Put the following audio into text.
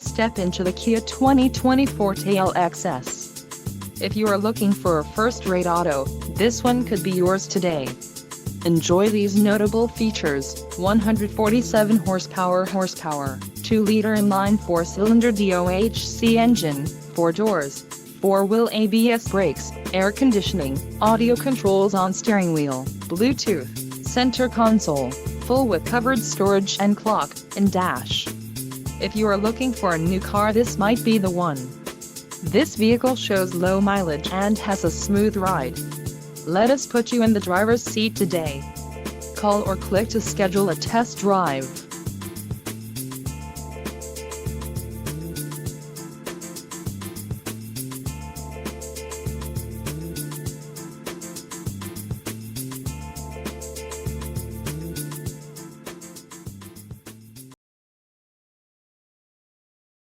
Step into the Kia 2020 Forte LXS. If you are looking for a first-rate auto, this one could be yours today. Enjoy these notable features: 147 horsepower, 2-liter inline 4-cylinder DOHC engine, 4 doors, 4-wheel ABS brakes, air conditioning, audio controls on steering wheel, Bluetooth, center console, full with covered storage and clock and dash. If you are looking for a new car, this might be the one. This vehicle shows low mileage and has a smooth ride. Let us put you in the driver's seat today. Call or click to schedule a test drive.